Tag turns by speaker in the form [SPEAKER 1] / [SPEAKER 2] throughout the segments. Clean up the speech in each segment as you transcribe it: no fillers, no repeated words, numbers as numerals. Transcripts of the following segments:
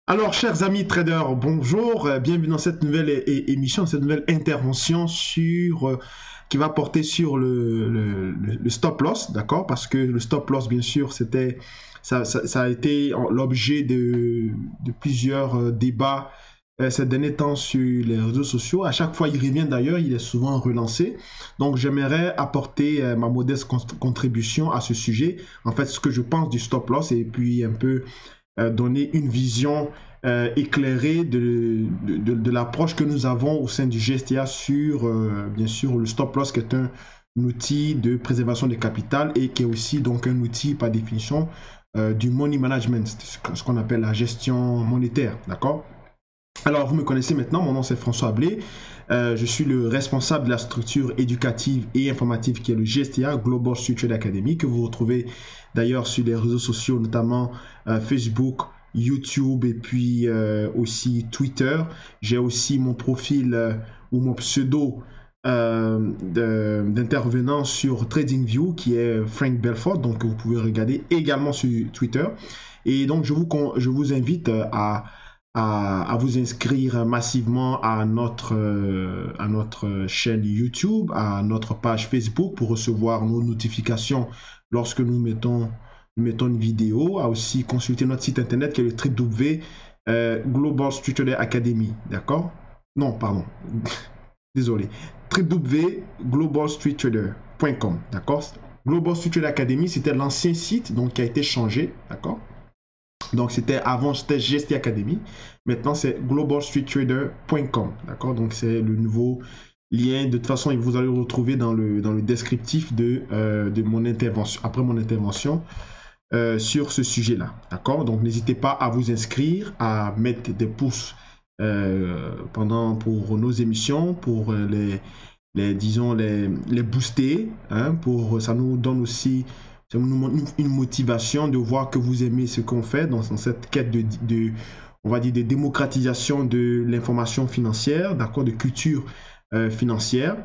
[SPEAKER 1] Alors, chers amis traders, bonjour, bienvenue dans cette nouvelle émission, cette nouvelle intervention qui va porter sur le stop loss, d'accord? Parce que le stop loss, bien sûr, ça a été l'objet de plusieurs débats ces derniers temps sur les réseaux sociaux. À chaque fois, il revient d'ailleurs, il est souvent relancé. Donc, j'aimerais apporter ma modeste contribution à ce sujet. En fait, ce que je pense du stop loss et puis un peu donner une vision éclairée de l'approche que nous avons au sein du GSTA sur, bien sûr, le stop loss qui est un outil de préservation des capitales et qui est aussi donc un outil par définition du money management, ce qu'on appelle la gestion monétaire, d'accord? Alors, vous me connaissez maintenant, mon nom c'est François Ablé. Je suis le responsable de la structure éducative et informative qui est le GSTA, Global Street Trade Academy, que vous retrouvez d'ailleurs sur les réseaux sociaux, notamment Facebook, YouTube et puis aussi Twitter. J'ai aussi mon profil ou mon pseudo d'intervenant sur TradingView qui est Frank Belfort, donc vous pouvez regarder également sur Twitter. Et donc je vous invite à vous inscrire massivement à notre chaîne YouTube, à notre page Facebook pour recevoir nos notifications lorsque nous mettons une vidéo, à aussi consulter notre site internet qui est le www Global Street Trader Academy, d'accord? Non, pardon, désolé, www.globalstreettrader.com, d'accord? Global Street Trader Academy, c'était l'ancien site donc qui a été changé, d'accord? Donc c'était GST Academy. Maintenant c'est globalstreettrader.com. D'accord? Donc c'est le nouveau lien. De toute façon, vous allez le retrouver dans le descriptif de mon intervention, après mon intervention sur ce sujet-là. D'accord? Donc n'hésitez pas à vous inscrire, à mettre des pouces pour nos émissions, pour disons, les booster. Hein, ça nous donne aussi une motivation de voir que vous aimez ce qu'on fait dans cette quête on va dire, de démocratisation de l'information financière, d'accord, de culture financière.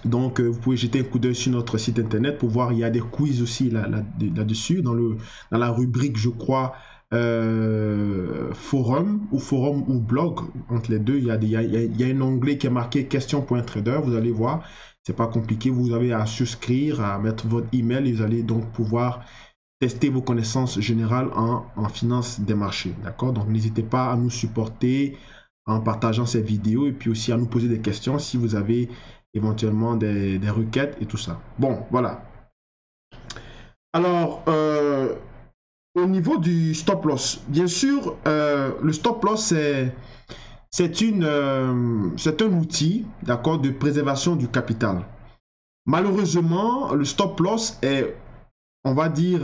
[SPEAKER 1] Donc, vous pouvez jeter un coup d'œil sur notre site internet pour voir, il y a des quiz aussi là-dessus, dans la rubrique, je crois, forum ou blog, entre les deux, il y a un onglet qui est marqué question.trader, vous allez voir, c'est pas compliqué, vous avez à souscrire, à mettre votre email et vous allez donc pouvoir tester vos connaissances générales en finance des marchés, d'accord? Donc, n'hésitez pas à nous supporter en partageant ces vidéos et puis aussi à nous poser des questions si vous avez éventuellement des requêtes et tout ça. Bon, voilà. Alors, au niveau du stop loss, bien sûr, le stop loss, c'est un outil, d'accord, de préservation du capital. Malheureusement, le stop loss est, on va dire,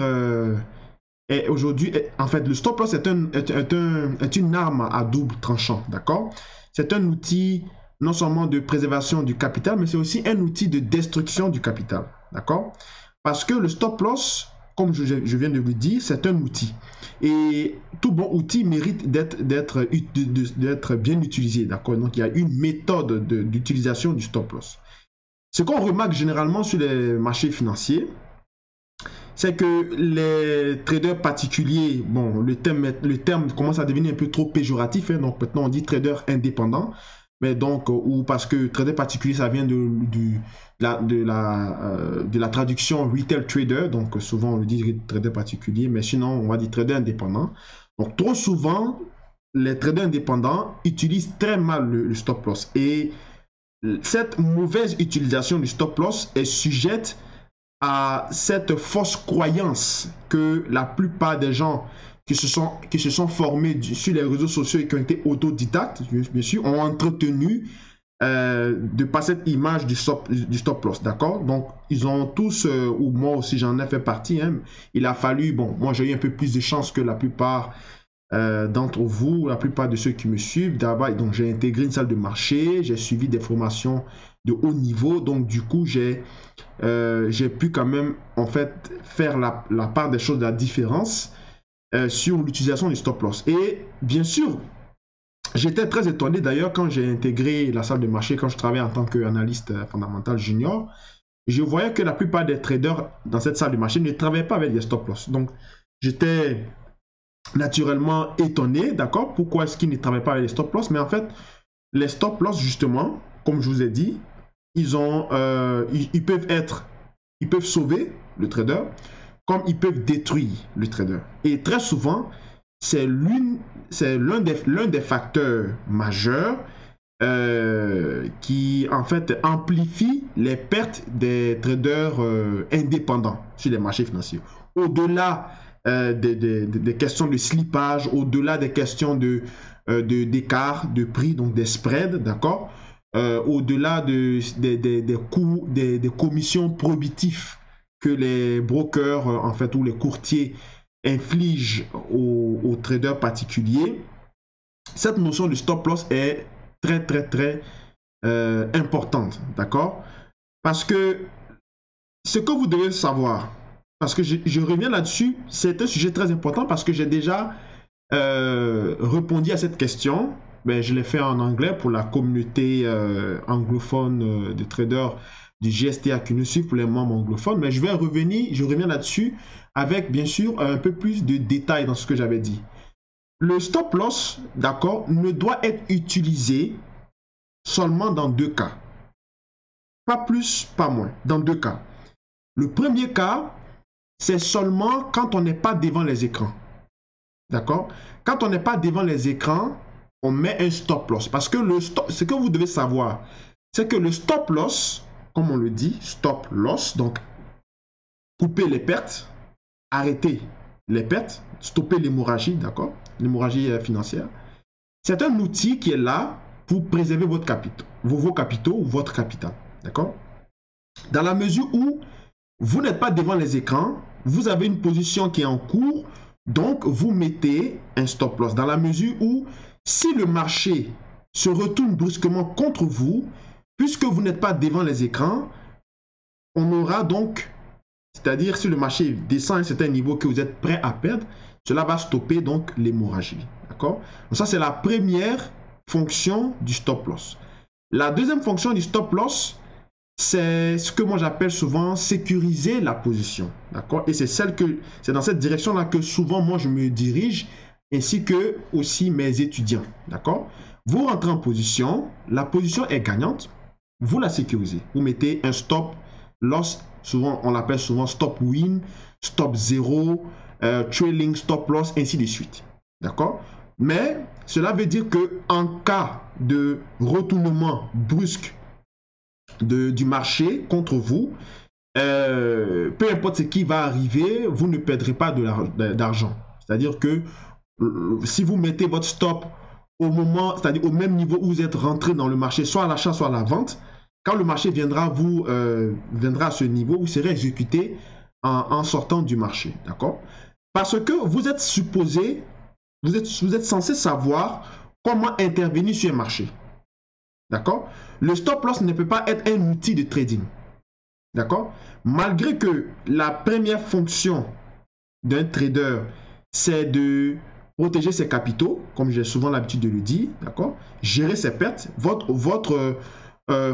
[SPEAKER 1] aujourd'hui, en fait, le stop loss est une arme à double tranchant, d'accord? C'est un outil non seulement de préservation du capital, mais c'est aussi un outil de destruction du capital, d'accord? Parce que le stop loss, comme je viens de vous dire, c'est un outil. Et tout bon outil mérite d'être bien utilisé, d'accord? Donc, il y a une méthode d'utilisation du stop loss. Ce qu'on remarque généralement sur les marchés financiers, c'est que les traders particuliers, bon, le terme commence à devenir un peu trop péjoratif, hein, donc maintenant on dit trader indépendant, mais donc, ou parce que trader particulier, ça vient de la traduction retail trader, donc souvent on le dit trader particulier, mais sinon on va dire trader indépendant. Donc trop souvent, les traders indépendants utilisent très mal le stop loss et cette mauvaise utilisation du stop loss est sujette à cette fausse croyance que la plupart des gens qui se sont formés sur les réseaux sociaux et qui ont été autodidactes, bien sûr, ont entretenu de par cette image du stop loss, d'accord? Donc, ils ont tous, ou moi aussi j'en ai fait partie, hein, il a fallu, bon, moi j'ai eu un peu plus de chance que la plupart d'entre vous, la plupart de ceux qui me suivent. D'abord, donc j'ai intégré une salle de marché, j'ai suivi des formations de haut niveau, donc du coup j'ai pu quand même en fait faire la part des choses, de la différence sur l'utilisation du stop loss. Et bien sûr, j'étais très étonné d'ailleurs quand j'ai intégré la salle de marché, quand je travaillais en tant qu'analyste fondamental junior, je voyais que la plupart des traders dans cette salle de marché ne travaillaient pas avec des stop loss. Donc j'étais naturellement étonné, d'accord? Pourquoi est-ce qu'ils ne travaillent pas avec les stop loss? Mais en fait, les stop loss, justement, comme je vous ai dit, ils peuvent sauver le trader, comme ils peuvent détruire le trader. Et très souvent, c'est l'un des facteurs majeurs qui en fait amplifie les pertes des traders indépendants sur les marchés financiers. Au-delà des questions de slippage, au-delà des questions d'écart de prix, donc des spreads, d'accord, au-delà des coûts, des commissions probitives que les brokers, en fait, ou les courtiers infligent aux traders particuliers, cette notion de stop loss est très importante, d'accord? Parce que ce que vous devez savoir, parce que je reviens là-dessus, c'est un sujet très important parce que j'ai déjà répondu à cette question. Ben, je l'ai fait en anglais pour la communauté anglophone de traders du GSTA qui nous suivent, pour les membres anglophones, mais je reviens là-dessus avec bien sûr un peu plus de détails dans ce que j'avais dit. Le stop loss, d'accord, ne doit être utilisé seulement dans deux cas. Pas plus, pas moins, dans deux cas. Le premier cas, c'est seulement quand on n'est pas devant les écrans. D'accord? Quand on n'est pas devant les écrans, on met un stop loss. Parce que ce que vous devez savoir, c'est que le stop loss, comme on le dit, stop loss, donc couper les pertes, arrêter les pertes, stopper l'hémorragie, d'accord? L'hémorragie financière. C'est un outil qui est là pour préserver vos capitaux ou votre capital, d'accord? Dans la mesure où vous n'êtes pas devant les écrans, vous avez une position qui est en cours, donc vous mettez un stop loss. Dans la mesure où si le marché se retourne brusquement contre vous, puisque vous n'êtes pas devant les écrans, on aura donc, c'est-à-dire si le marché descend à un certain niveau que vous êtes prêt à perdre, cela va stopper donc l'hémorragie. D'accord? Donc ça, c'est la première fonction du stop loss. La deuxième fonction du stop loss, c'est ce que moi j'appelle souvent sécuriser la position. D'accord? Et c'est dans cette direction-là que souvent moi je me dirige, ainsi que aussi mes étudiants. D'accord? Vous rentrez en position, la position est gagnante, vous la sécurisez. Vous mettez un stop loss, souvent on l'appelle souvent stop win, stop 0, trailing stop loss, ainsi de suite. D'accord? Mais cela veut dire que en cas de retournement brusque du marché contre vous, peu importe ce qui va arriver, vous ne perdrez pas d'argent. C'est-à-dire que si vous mettez votre stop au moment, c'est-à-dire au même niveau où vous êtes rentré dans le marché, soit à l'achat, soit à la vente, quand le marché viendra à ce niveau, vous serez exécuté en sortant du marché. D'accord? Parce que vous êtes supposé, vous êtes censé savoir comment intervenir sur un marché. D'accord? Le stop loss ne peut pas être un outil de trading. D'accord? Malgré que la première fonction d'un trader, c'est de protéger ses capitaux, comme j'ai souvent l'habitude de le dire, d'accord? Gérer ses pertes. Votre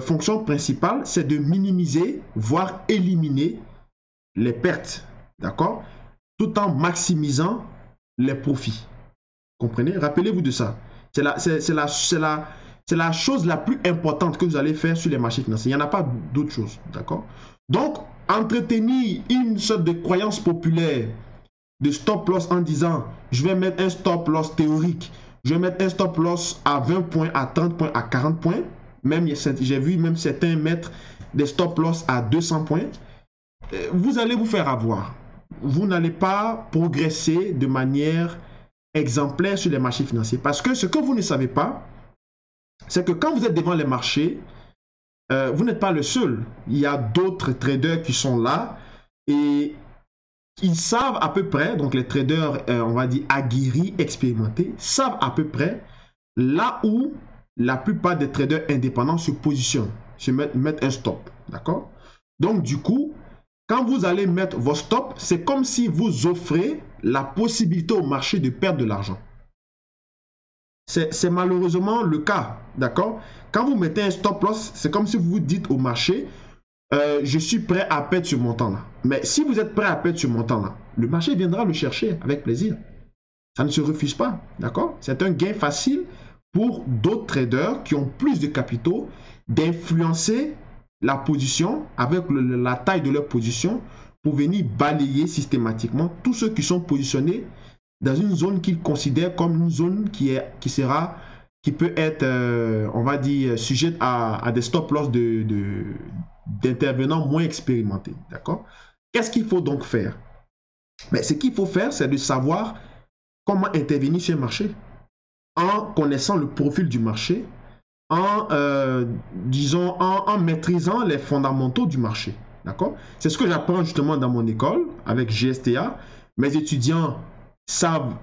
[SPEAKER 1] fonction principale, c'est de minimiser, voire éliminer les pertes, d'accord? Tout en maximisant les profits. Comprenez? Rappelez-vous de ça. C'est la chose la plus importante que vous allez faire sur les marchés financiers. Il n'y en a pas d'autre chose, d'accord? Donc, entretenir une sorte de croyance populaire de stop loss en disant je vais mettre un stop loss théorique, je vais mettre un stop loss à 20 points, à 30 points, à 40 points. Même j'ai vu même certains mettre des stop loss à 200 points. Vous allez vous faire avoir. Vous n'allez pas progresser de manière exemplaire sur les marchés financiers. Parce que ce que vous ne savez pas, c'est que quand vous êtes devant les marchés, vous n'êtes pas le seul. Il y a d'autres traders qui sont là et ils savent à peu près, donc les traders, on va dire aguerris, expérimentés, savent à peu près là où la plupart des traders indépendants se positionnent, mettent un stop. D'accord? Donc du coup, quand vous allez mettre vos stops, c'est comme si vous offrez la possibilité au marché de perdre de l'argent. C'est malheureusement le cas, d'accord? Quand vous mettez un stop loss, c'est comme si vous vous dites au marché, je suis prêt à perdre ce montant-là. Mais si vous êtes prêt à perdre ce montant-là, le marché viendra le chercher avec plaisir. Ça ne se refuse pas, d'accord? C'est un gain facile pour d'autres traders qui ont plus de capitaux d'influencer la position avec la taille de leur position pour venir balayer systématiquement tous ceux qui sont positionnés dans une zone qu'ils considèrent comme une zone qui peut être, on va dire, sujette à des stop-loss d'intervenants moins expérimentés, d'accord? Qu'est-ce qu'il faut donc faire? Mais ce qu'il faut faire, c'est de savoir comment intervenir sur le marché en connaissant le profil du marché, disons, en maîtrisant les fondamentaux du marché. D'accord? C'est ce que j'apprends justement dans mon école avec GSTA. Mes étudiants savent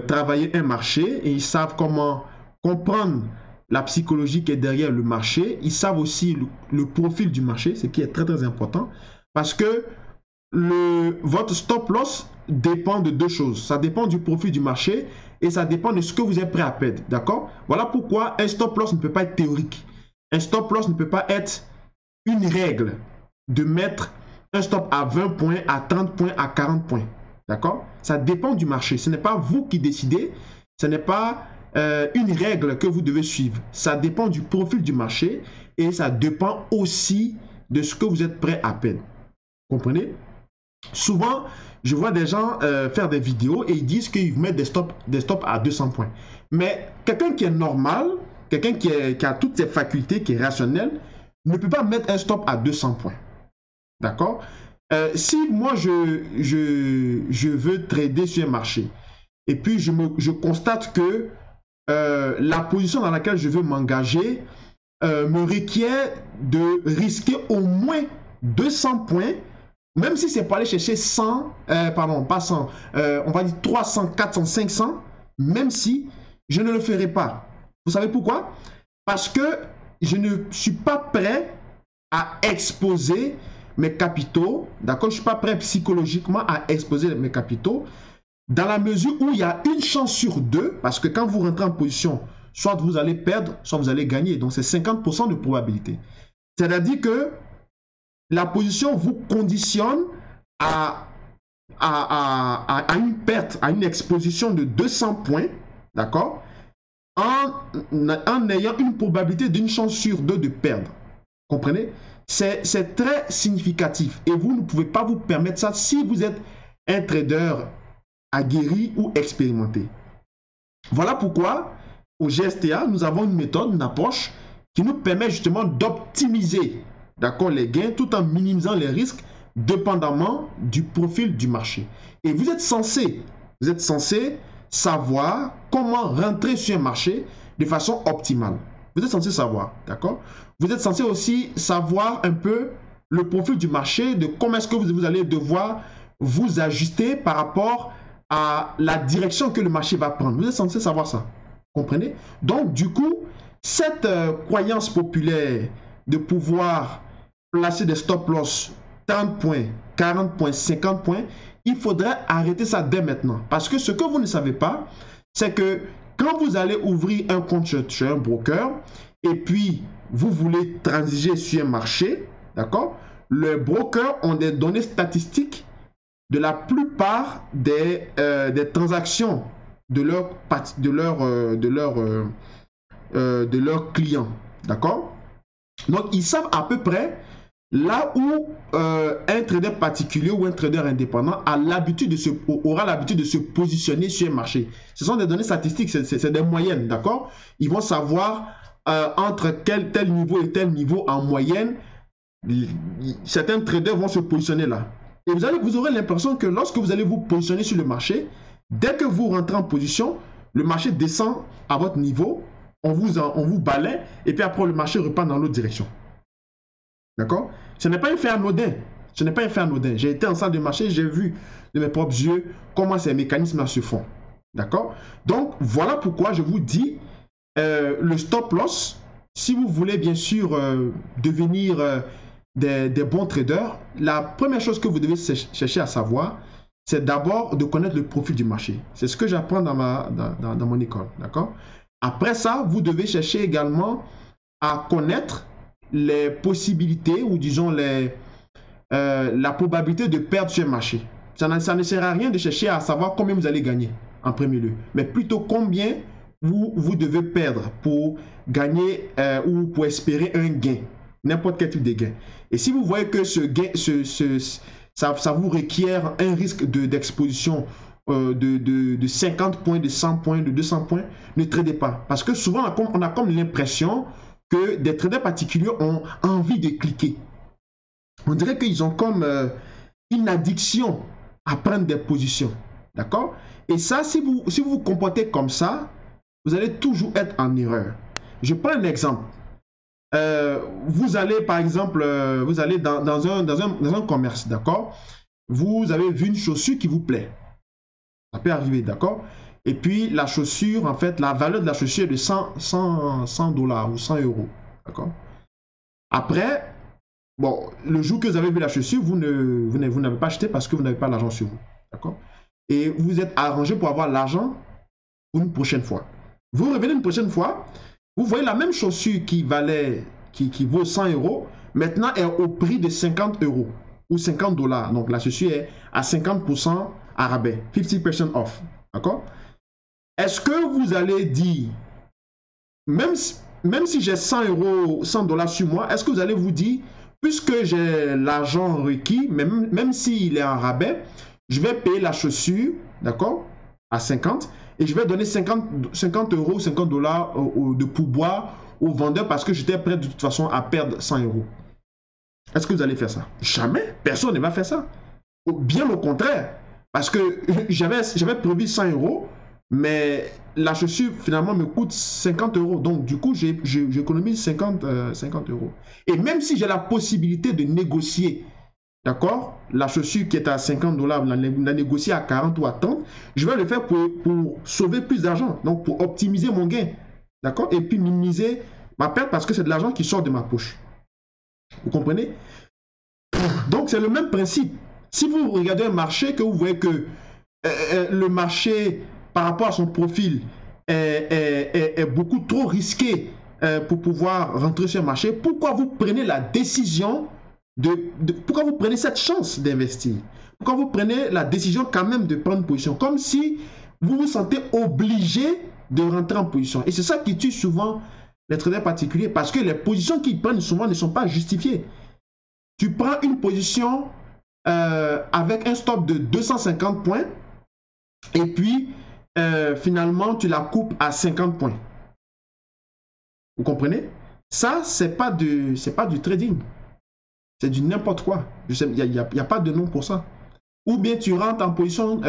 [SPEAKER 1] travailler un marché et ils savent comment comprendre la psychologie qui est derrière le marché. Ils savent aussi le profil du marché, ce qui est très très important parce que votre stop loss dépend de deux choses. Ça dépend du profil du marché et ça dépend de ce que vous êtes prêt à perdre. D'accord? Voilà pourquoi un stop loss ne peut pas être théorique. Un stop loss ne peut pas être une règle de mettre un stop à 20 points, à 30 points, à 40 points. D'accord? Ça dépend du marché. Ce n'est pas vous qui décidez. Ce n'est pas une règle que vous devez suivre. Ça dépend du profil du marché et ça dépend aussi de ce que vous êtes prêt à perdre. Comprenez? Souvent, je vois des gens faire des vidéos et ils disent qu'ils mettent des stops à 200 points. Mais quelqu'un qui est normal, quelqu'un qui a toutes ses facultés, qui est rationnel, ne peut pas mettre un stop à 200 points. D'accord? Si moi, je veux trader sur un marché et puis je constate que la position dans laquelle je veux m'engager me requiert de risquer au moins 200 points, même si c'est pour aller chercher 100, pardon, pas 100, on va dire 300, 400, 500, même si je ne le ferai pas. Vous savez pourquoi? Parce que je ne suis pas prêt à exposer mes capitaux, d'accord? Je ne suis pas prêt psychologiquement à exposer mes capitaux, dans la mesure où il y a une chance sur deux, parce que quand vous rentrez en position, soit vous allez perdre, soit vous allez gagner. Donc, c'est 50% de probabilité. C'est-à-dire que la position vous conditionne à une perte, à une exposition de 200 points, d'accord, en ayant une probabilité d'une chance sur deux de perdre. Comprenez? C'est très significatif et vous ne pouvez pas vous permettre ça si vous êtes un trader aguerri ou expérimenté. Voilà pourquoi au GSTA, nous avons une méthode, une approche qui nous permet justement d'optimiser, d'accord, les gains tout en minimisant les risques dépendamment du profil du marché. Et vous êtes censé savoir comment rentrer sur un marché de façon optimale. Vous êtes censé savoir, d'accord? Vous êtes censé aussi savoir un peu le profil du marché, de comment est-ce que vous allez devoir vous ajuster par rapport à la direction que le marché va prendre. Vous êtes censé savoir ça. Comprenez? Donc, du coup, cette croyance populaire de pouvoir placer des stop-loss 30 points, 40 points, 50 points, il faudrait arrêter ça dès maintenant. Parce que ce que vous ne savez pas, c'est que quand vous allez ouvrir un compte chez un broker et puis vous voulez transiger sur un marché, d'accord? Les brokers ont des données statistiques de la plupart des transactions de leurs clients, d'accord? Donc, ils savent à peu près là où un trader particulier ou un trader indépendant aura l'habitude de se positionner sur un marché. Ce sont des données statistiques, c'est des moyennes, d'accord? Ils vont savoir entre tel niveau et tel niveau en moyenne, certains traders vont se positionner là. Et vous aurez l'impression que lorsque vous allez vous positionner sur le marché, dès que vous rentrez en position, le marché descend à votre niveau, on vous balaie, et puis après le marché repart dans l'autre direction. D'accord? Ce n'est pas un fait anodin. Ce n'est pas un fait anodin. J'ai été en salle de marché, j'ai vu de mes propres yeux comment ces mécanismes se font. D'accord? Donc, voilà pourquoi je vous dis, le stop loss, si vous voulez bien sûr devenir des bons traders, la première chose que vous devez chercher à savoir, c'est d'abord de connaître le profil du marché. C'est ce que j'apprends dans mon école. D'accord? Après ça, vous devez chercher également à connaître les possibilités ou disons la probabilité de perdre sur un marché. Ça ne sert à rien de chercher à savoir combien vous allez gagner. en premier lieu, mais plutôt combien vous devez perdre pour gagner ou pour espérer un gain, n'importe quel type de gain. Et si vous voyez que ce gain, ça vous requiert un risque d'exposition de 50 points, de 100 points, de 200 points, ne tradez pas. Parce que souvent, on a comme l'impression que des traders particuliers ont envie de cliquer. On dirait qu'ils ont comme une addiction à prendre des positions. D'accord? Et ça, si vous vous comportez comme ça, vous allez toujours être en erreur. Je prends un exemple. Vous allez, par exemple, vous allez dans un commerce, d'accord? Vous avez vu une chaussure qui vous plaît. Ça peut arriver, d'accord? Et puis, la chaussure, en fait, la valeur de la chaussure est de 100 $ ou 100 €, d'accord? Après, bon, le jour que vous avez vu la chaussure, vous n'avez pas acheté parce que vous n'avez pas l'argent sur vous, d'accord? Et vous êtes arrangé pour avoir l'argent une prochaine fois. Vous revenez une prochaine fois, vous voyez la même chaussure qui vaut 100 €, maintenant est au prix de 50 € ou 50 $. Donc la chaussure est à 50% à rabais, 50% off, d'accord? Est-ce que vous allez dire, même si j'ai 100 €, 100 $ sur moi, est-ce que vous allez vous dire, puisque j'ai l'argent requis, même s'il est en rabais, je vais payer la chaussure, d'accord, à 50, et je vais donner 50 €, 50 $ de pourboire au vendeur parce que j'étais prêt de toute façon à perdre 100 €. Est-ce que vous allez faire ça? Jamais. Personne ne va faire ça. Bien au contraire. Parce que j'avais prévu 100 €, mais la chaussure finalement me coûte 50 €. Donc du coup, j'économise 50 €. Et même si j'ai la possibilité de négocier, d'accord, la chaussure qui est à 50 $, la négocier à 40 ou à 30, je vais le faire pour sauver plus d'argent, donc pour optimiser mon gain, d'accord, et puis minimiser ma perte parce que c'est de l'argent qui sort de ma poche. Vous comprenez? Donc c'est le même principe. Si vous regardez un marché, que vous voyez que le marché, par rapport à son profil, est beaucoup trop risqué pour pouvoir rentrer sur le marché, pourquoi vous prenez la décision pourquoi vous prenez cette chance d'investir? Pourquoi vous prenez la décision quand même de prendre position? Comme si vous vous sentez obligé de rentrer en position. Et c'est ça qui tue souvent les traders particuliers, parce que les positions qu'ils prennent souvent ne sont pas justifiées. Tu prends une position avec un stop de 250 points et puis finalement tu la coupes à 50 points. Vous comprenez? Ça, c'est pas du trading. C'est du n'importe quoi. Il n'y a pas de nom pour ça. Ou bien tu rentres en position,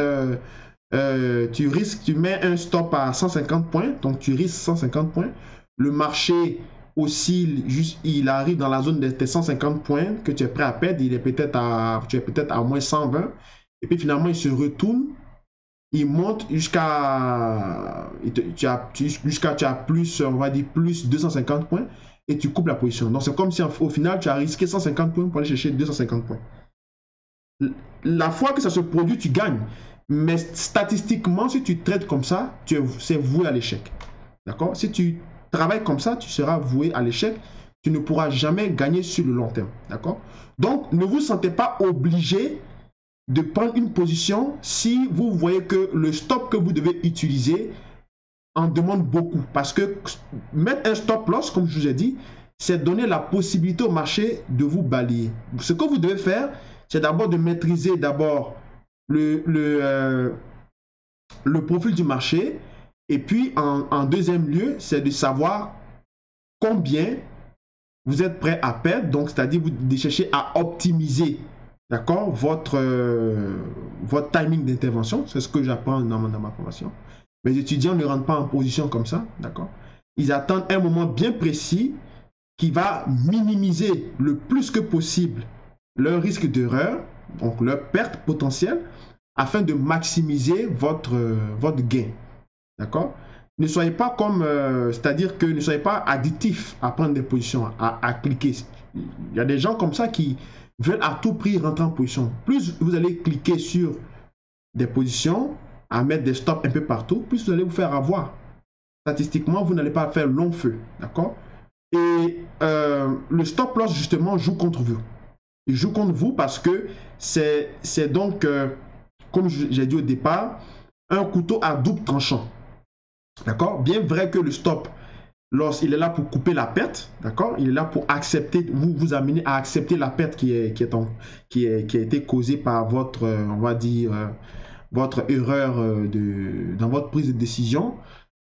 [SPEAKER 1] tu mets un stop à 150 points, donc tu risques 150 points. Le marché oscille, il arrive dans la zone de tes 150 points que tu es prêt à perdre, tu es peut-être à moins 120. Et puis finalement, il se retourne, il monte jusqu'à tu as plus, on va dire, plus 250 points. Et tu coupes la position. Donc, c'est comme si au final, tu as risqué 150 points pour aller chercher 250 points. La fois que ça se produit, tu gagnes. Mais statistiquement, si tu traites comme ça, c'est voué à l'échec. D'accord? Si tu travailles comme ça, tu seras voué à l'échec. Tu ne pourras jamais gagner sur le long terme. D'accord? Donc, ne vous sentez pas obligé de prendre une position si vous voyez que le stop que vous devez utiliser en demande beaucoup, parce que mettre un stop loss, comme je vous ai dit, c'est donner la possibilité au marché de vous balayer. Ce que vous devez faire, c'est d'abord de maîtriser d'abord le profil du marché, et puis en deuxième lieu, c'est de savoir combien vous êtes prêt à perdre, donc c'est-à-dire de chercher à optimiser, d'accord, votre timing d'intervention. C'est ce que j'apprends dans ma formation. Les étudiants ne rentrent pas en position comme ça, d'accord? Ils attendent un moment bien précis qui va minimiser le plus que possible leur risque d'erreur, donc leur perte potentielle, afin de maximiser votre gain, d'accord? Ne soyez pas comme, c'est-à-dire que ne soyez pas addictif à prendre des positions, à cliquer. Il y a des gens comme ça qui veulent à tout prix rentrer en position. Plus vous allez cliquer sur des positions, à mettre des stops un peu partout, plus vous allez vous faire avoir. Statistiquement, vous n'allez pas faire long feu, d'accord? Et le stop loss, justement, joue contre vous. Il joue contre vous parce que c'est donc, comme j'ai dit au départ, un couteau à double tranchant. D'accord? Bien vrai que le stop loss, il est là pour couper la perte, d'accord? Il est là pour accepter, vous amener à accepter la perte qui a été causée par votre, on va dire, votre erreur dans votre prise de décision.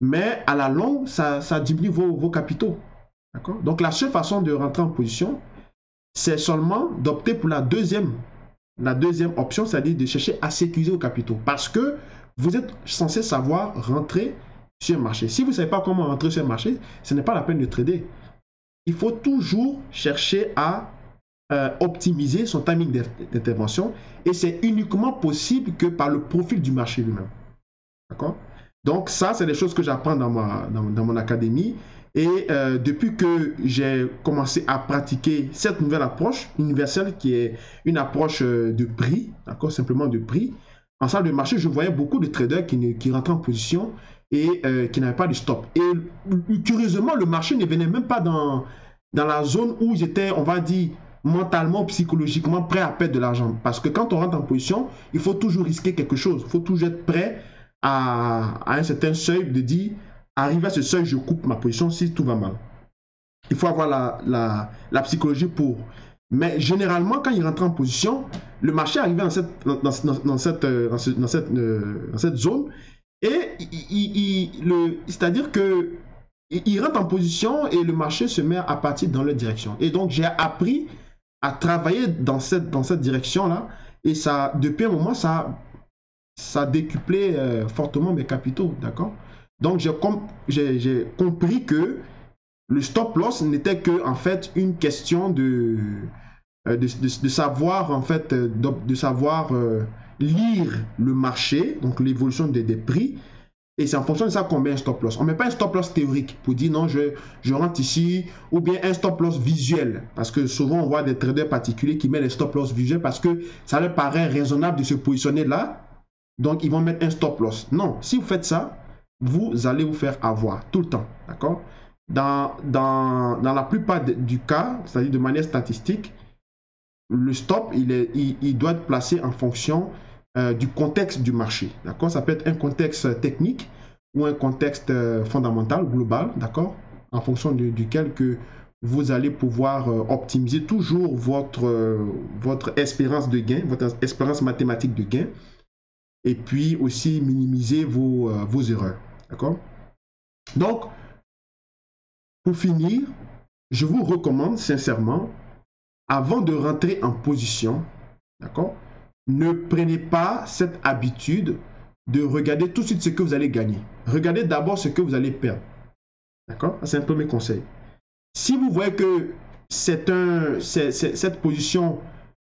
[SPEAKER 1] Mais à la longue, ça diminue vos capitaux, d'accord? Donc la seule façon de rentrer en position, c'est seulement d'opter pour la deuxième option, c'est-à-dire de chercher à sécuriser vos capitaux. Parce que vous êtes censé savoir rentrer sur un marché. Si vous ne savez pas comment rentrer sur un marché, ce n'est pas la peine de trader. Il faut toujours chercher à optimiser son timing d'intervention et c'est uniquement possible que par le profil du marché lui-même. D'accord? Donc ça, c'est des choses que j'apprends dans mon académie. Et depuis que j'ai commencé à pratiquer cette nouvelle approche universelle qui est une approche de prix, d'accord, simplement de prix, en salle de marché, je voyais beaucoup de traders qui rentraient en position et qui n'avaient pas de stop. Et curieusement, le marché ne venait même pas dans la zone où ils étaient, on va dire, mentalement, psychologiquement prêts à perdre de l'argent. Parce que quand on rentre en position, il faut toujours risquer quelque chose. Il faut toujours être prêt à un certain seuil de dire, arrivé à ce seuil, je coupe ma position si tout va mal. Il faut avoir la psychologie pour. Mais généralement, quand il rentre en position, le marché arrive dans cette zone et c'est-à-dire que il rentre en position et le marché se met à partir dans leur direction. Et donc, j'ai appris à travailler dans cette direction-là et ça, depuis un moment, ça a décuplé fortement mes capitaux, d'accord? Donc, j'ai compris que le stop loss n'était que en fait une question de savoir en fait de savoir lire le marché, donc l'évolution des prix, et c'est en fonction de ça qu'on met un stop loss. On ne met pas un stop loss théorique pour dire non, je rentre ici, ou bien un stop loss visuel, parce que souvent on voit des traders particuliers qui mettent les stop loss visuels parce que ça leur paraît raisonnable de se positionner là, donc ils vont mettre un stop loss. Non, si vous faites ça, vous allez vous faire avoir tout le temps, d'accord? Dans la plupart du cas, c'est-à-dire de manière statistique, le stop, il doit être placé en fonction du contexte du marché, d'accord? Ça peut être un contexte technique ou un contexte fondamental, global, d'accord? En fonction duquel que vous allez pouvoir optimiser toujours votre espérance de gain, votre espérance mathématique de gain, et puis aussi minimiser vos erreurs, d'accord? Donc, pour finir, je vous recommande sincèrement, avant de rentrer en position, d'accord, ne prenez pas cette habitude de regarder tout de suite ce que vous allez gagner. Regardez d'abord ce que vous allez perdre. D'accord? C'est un premier conseil. Si vous voyez que cette position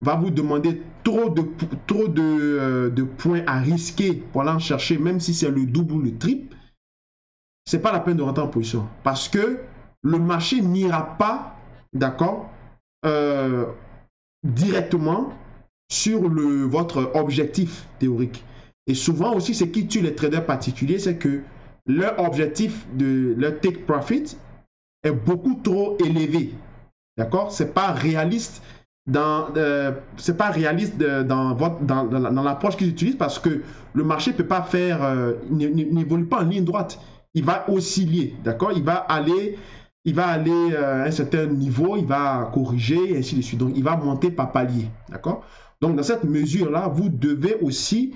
[SPEAKER 1] va vous demander trop de points à risquer pour aller en chercher, même si c'est le double ou le triple, ce n'est pas la peine de rentrer en position. Parce que le marché n'ira pas, d'accord, directement sur votre objectif théorique. Et souvent aussi, ce qui tue les traders particuliers, c'est que leur objectif de leur take profit est beaucoup trop élevé. D'accord? C'est pas réaliste dans l'approche qu'ils utilisent parce que le marché peut pas faire, n'évolue pas en ligne droite. Il va osciller, d'accord? Il va aller à un certain niveau, il va corriger, et ainsi de suite. Donc, il va monter par palier, d'accord? Donc, dans cette mesure-là, vous devez aussi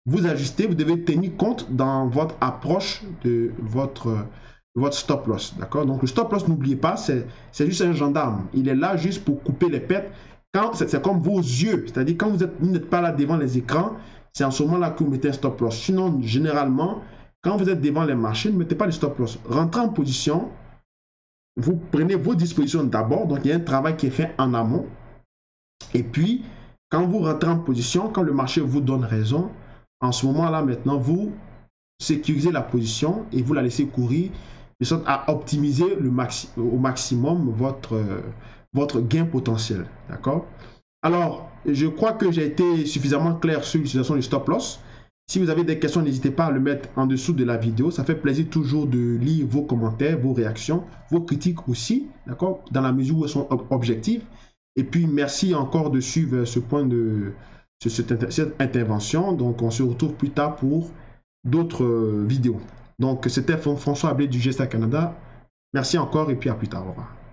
[SPEAKER 1] vous ajuster, vous devez tenir compte dans votre approche de votre stop loss, d'accord? Donc, le stop loss, n'oubliez pas, c'est juste un gendarme. Il est là juste pour couper les pertes. C'est comme vos yeux, c'est-à-dire quand vous n'êtes pas là devant les écrans, c'est en ce moment-là que vous mettez un stop loss. Sinon, généralement, quand vous êtes devant les marchés, ne mettez pas de stop loss. Rentrez en position, vous prenez vos dispositions d'abord, donc il y a un travail qui est fait en amont. Et puis, quand vous rentrez en position, quand le marché vous donne raison, en ce moment-là, maintenant, vous sécurisez la position et vous la laissez courir de sorte à optimiser au maximum votre gain potentiel. D'accord? Alors, je crois que j'ai été suffisamment clair sur l'utilisation du stop loss. Si vous avez des questions, n'hésitez pas à le mettre en dessous de la vidéo. Ça fait plaisir toujours de lire vos commentaires, vos réactions, vos critiques aussi, d'accord, dans la mesure où elles sont objectives. Et puis, merci encore de suivre cette intervention. Donc, on se retrouve plus tard pour d'autres vidéos. Donc, c'était François Ablé du GSA Canada. Merci encore et puis à plus tard. Au revoir.